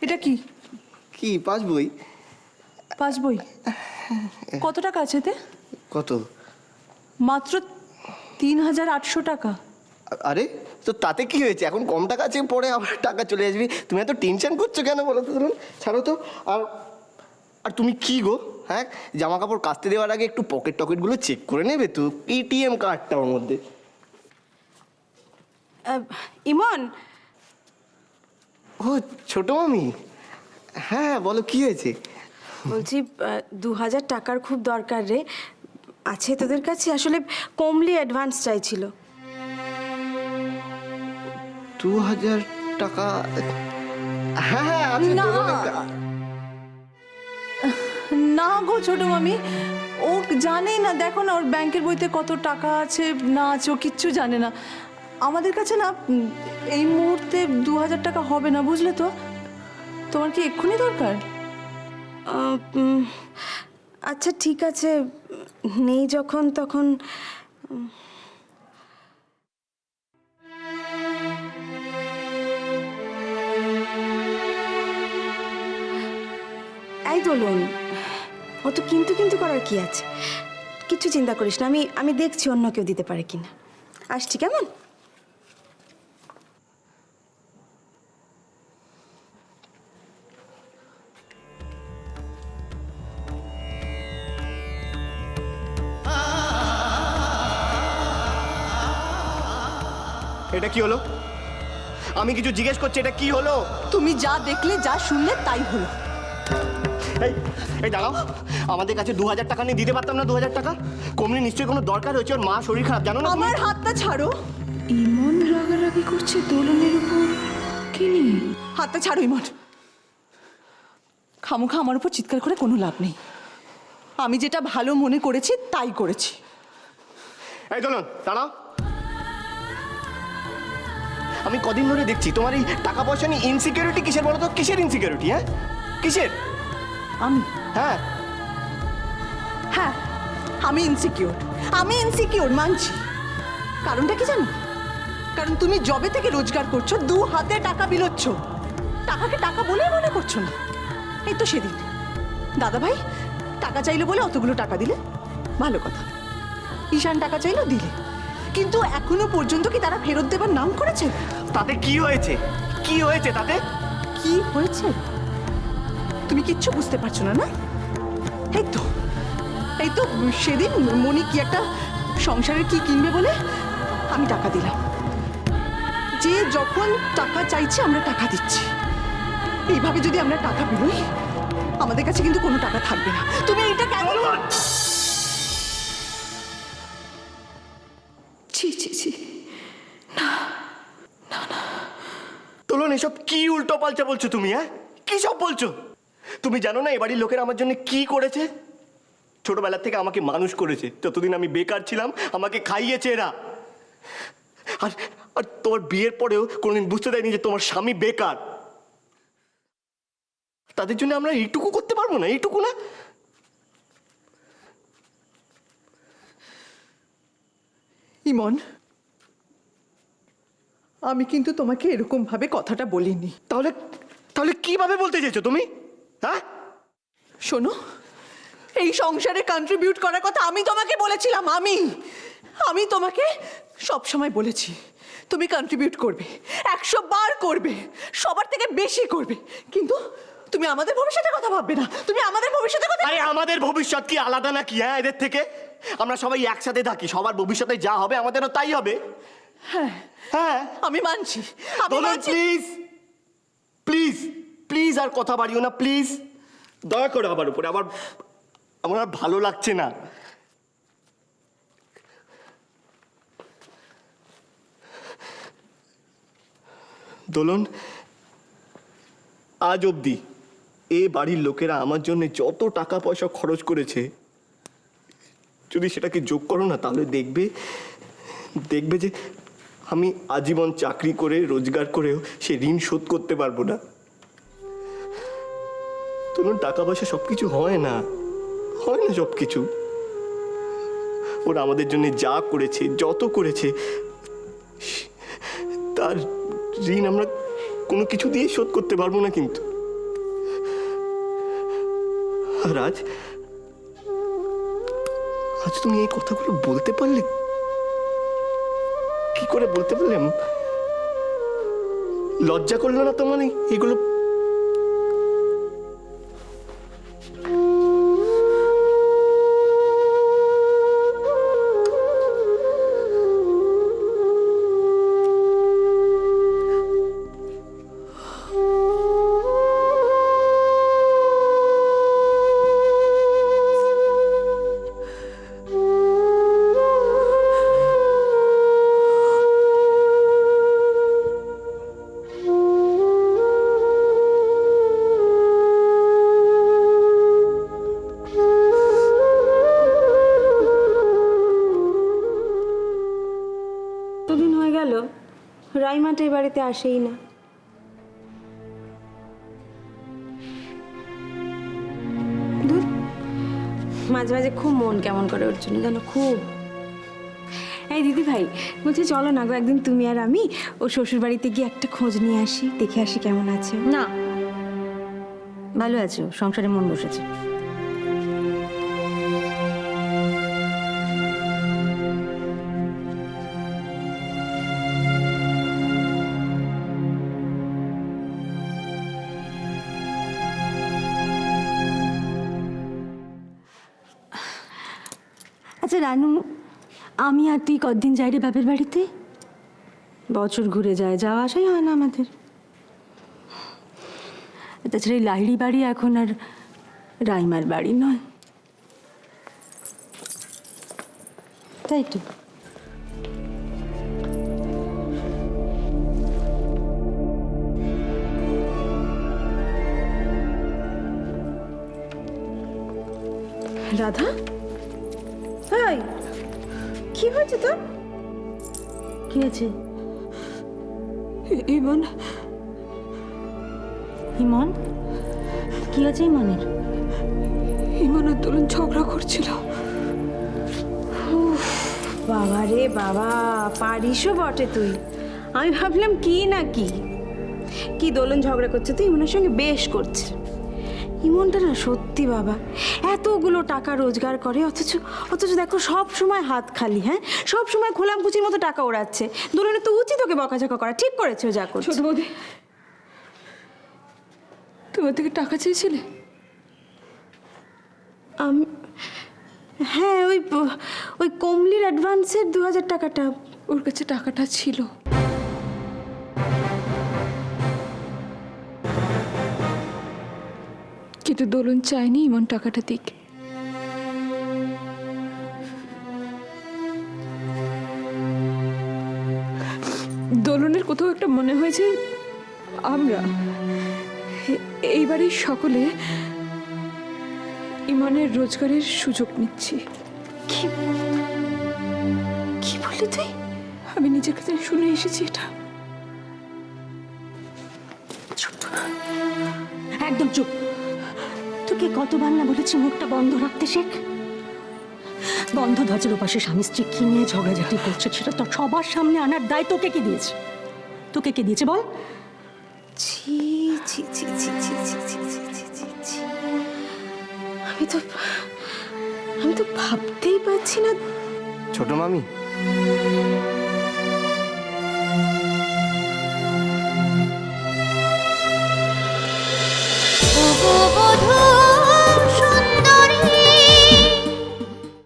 এটা কি? কি পাসবই? পাসবই? কত টাকা আছে এতে? কত? মাত্র ৩,৮০০ টাকা। আরে তো তাতে কি হয়েছে? এখন কম টাকা আছে, পরে আবার টাকা চলে আসবি। তুমি এত টেনশন করছো কেন বলো তো? ধরুন ছাড়ো তো। আর আর তুমি কি গো, হ্যাঁ, জামা কাপড় কাচতে দেওয়ার আগে একটু পকেট টকেটগুলো চেক করে নেবে তো? এটিএম কার্ডটা ওর মধ্যে। ইমন, ও ছোটো মামি, হ্যাঁ বলো কি হয়েছে? বলছি ২,০০০ টাকার খুব দরকার রে। আছে তোদের কাছে? আসলে কমলি অ্যাডভান্স চাইছিল। ২,০০০ টাকা? হ্যাঁ হ্যাঁ আছে। না। না গো ছোট মামি, ও জানে না। দেখো না ওর ব্যাংকের বইতে কত টাকা আছে না আছে, ও কিচ্ছু জানে না। আমাদের কাছে না এই মুহূর্তে ২,০০০ টাকা হবে না, বুঝলে তো? তোমার কি এক্ষুনি দরকার? আচ্ছা ঠিক আছে, নেই যখন তখন। এই দোলন, অত কিন্তু কিন্তু করার কি আছে? কিছু চিন্তা করিস না, আমি দেখছি অন্য কেউ দিতে পারে কিনা। আসছি, কেমন? এটা কি হলো? আমি কিছু জিজ্ঞেস করছি, এটা কি হলো? তুমি যা দেখলে যা শুনলে তাই হলো। এই এই দাঁড়াও, আমাদের কাছে ২,০০০ টাকা নিয়ে দিতে পারতাম না? ২,০০০ টাকা কমলি নিশ্চয়ই কোনো দরকার হয়েছে, ওর মা শরীর খারাপ, জানো না? আমার হাতটা ছাড়ো। ইমন রাগারাগি করছে দোলনের উপর, কি নিয়ে? হাতটা ছাড়ো ইমন। খামোখা আমার উপর চিৎকার করে কোনো লাভ নেই। আমি যেটা ভালো মনে করেছি তাই করেছি। এই দোলন দাঁড়াও। আমি কদিন ধরে দেখছি তোমার এই টাকা পয়সা নিয়ে ইনসিকিউরিটি। কিসের বলো তো? কিসের ইনসিকিউরিটি? হ্যাঁ কিসের? আমি হ্যাঁ হ্যাঁ আমি ইনসিকিউর মানছি। কারণটা কি জানো? কারণ তুমি জবে থেকে রোজগার করছো, ২ হাতে টাকা বিলোচ্ছ, টাকাকে টাকা বলে মনে করছো না। এই তো সেদিন দাদা ভাই টাকা চাইলো বলে অতগুলো টাকা দিলে, ভালো কথা। ঈশান টাকা চাইলো, দিলে। কিন্তু এখনো পর্যন্ত কি তারা ফেরত দেবার নাম করেছে? তাতে কি হয়েছে? কি হয়েছে তাতে? কি হয়েছে তুমি কিচ্ছু বুঝতে পারছো না, না? এই তো সেদিন মনি কি একটা সংসারের কি কিনবে বলে আমি টাকা দিলাম। যে যখন টাকা চাইছে আমরা টাকা দিচ্ছি। এইভাবে যদি আমরা টাকা বেরোই, আমাদের কাছে কিন্তু কোনো টাকা থাকবে না। তুমি এইটা কেন? ছি ছি ছি, তোলন এসব কি উল্টো পাল্টা বলছো তুমি? হ্যাঁ কি সব বলছো? তুমি জানো না এ বাড়ির লোকেরা আমার জন্য কি করেছে? ছোটবেলা থেকে আমাকে মানুষ করেছে, যতদিন আমি বেকার ছিলাম আমাকে খাইয়েছে এরা। আর আর তোমার বিয়ের পরেও কোনোদিন বুঝতে দেয়নি যে তোমার স্বামী বেকার। তাদের জন্য আমরা এইটুকু করতে পারবো না? এইটুকু না? ইমন, আমি কিন্তু তোমাকে এরকম ভাবে কথাটা বলিনি। তাহলে তাহলে কিভাবে বলতে চেয়েছো তুমি? হ্যাঁ শোনো, এই সংসারে কন্ট্রিবিউট করার কথা আমি তোমাকে বলেছিলাম। আমি তোমাকে সব সময় বলেছি তুমি কন্ট্রিবিউট করবে, ১০০ বার করবে, সবার থেকে বেশি করবে। কিন্তু তুমি আমাদের ভবিষ্যতের কথা ভাববে না। তুমি আমাদের ভবিষ্যতের কথা। আরে আমাদের ভবিষ্যৎ কি আলাদা নাকি? হ্যাঁ এদের থেকে আমরা সবাই একসাথে থাকি, সবার ভবিষ্যতে যা হবে আমাদেরও তাই হবে। হ্যাঁ হ্যাঁ আমি মানছি। প্লিজ প্লিজ প্লিজ আর কথা বাড়িও না প্লিজ। দয়া করো আমার উপরে, আমার আর ভালো লাগছে না। দোলন, আজ অবধি এ বাড়ির লোকেরা আমার জন্য যত টাকা পয়সা খরচ করেছে, যদি সেটাকে যোগ করো না, তাহলে দেখবে যে আমি আজীবন চাকরি করে রোজগার করেও সে ঋণ শোধ করতে পারবো না। ধরুন টাকা পয়সা সবকিছু হয় না সবকিছু। ওরা আমাদের জন্য যা করেছে, যত করেছে, তার ঋণ আমরা কোনো কিছু দিয়ে শোধ করতে পারবো না। কিন্তু রাজ, আজ তুমি এই কথাগুলো বলতে পারলে? কি করে বলতে পারলে? লজ্জা করলো না তোমার এগুলো? কতদিন হয়ে গেল রাইমাটা এই বাড়িতে আসেই না। ধুর, মাঝে মাঝে খুব মন কেমন করে ওর জন্য জানো, খুব। এই দিদি ভাই বলছি চলো না গো, একদিন তুমি আর আমি ও শ্বশুর বাড়িতে গিয়ে একটা খোঁজ নিয়ে আসি, দেখে আসি কেমন আছে। না, ভালো আছে, ও সংসারে মন বসেছে। আচ্ছা রানু, আমি আর তুই কতদিন যাই রে বাপের বাড়িতে? বছর ঘুরে যায়, যাওয়া আসাই হয় না আমাদের। তাছাড়া এই লাহিড়ি বাড়ি এখন আর রাইমার বাড়ি নয়, তাই তো। রাধা, এই কি হয়েছে তোর? কি হয়েছে? ইমন, ইমন? কি আছে ইমনের? ইমন আর দোলন ঝগড়া করছিল। বাবা রে বাবা, পারিসও বটে তুই। আমি ভাবলাম কি না কি কি দোলন ঝগড়া করছে, তুই ইমনের সঙ্গে বেশ করছে। ইমনটা না সত্যি বাবা, এতগুলো টাকা রোজগার করে, অথচ অথচ দেখো সব সময় হাত খালি। হ্যাঁ, সব সময় খোলামকুচির মতো টাকা ওড়াচ্ছে। দোলনের তো উচিত ওকে বকাঝকা করা, ঠিক করেছে ও যা করছে। ছোট বৌদি, তোমার থেকে টাকা চেয়েছিলে? আমি, হ্যাঁ, ওই কমলির অ্যাডভান্সের 2000 টাকাটা। ওর কাছে টাকাটা ছিল। কিন্তু দোলন চায়নি ইমন টাকাটা দিক। দোলনের কোথাও একটা মনে হয়েছে আমরা এই বাড়ির সকলে ইমনের রোজগারের সুযোগ নিচ্ছি। কি কি বললি তুই? আমি নিজের কাছে শুনে এসেছি এটা। একদম চুপ। তোকে কতবার না বলেছি মুখটা বন্ধ রাখতে শেখ। বন্ধ ধ্বজের ওপাশে স্বামী স্ত্রী কি নিয়ে ঝগড়াঝাটি করছে সেটা তো সবার সামনে আনার দায় তোকে কে দিয়েছে? তোকে কে দিয়েছে বল? ছি ছি ছি ছি ছি ছি ছি ছি ছি ছি ছি। আমি তো ভাবতেই পারছি না। ছোট মামি,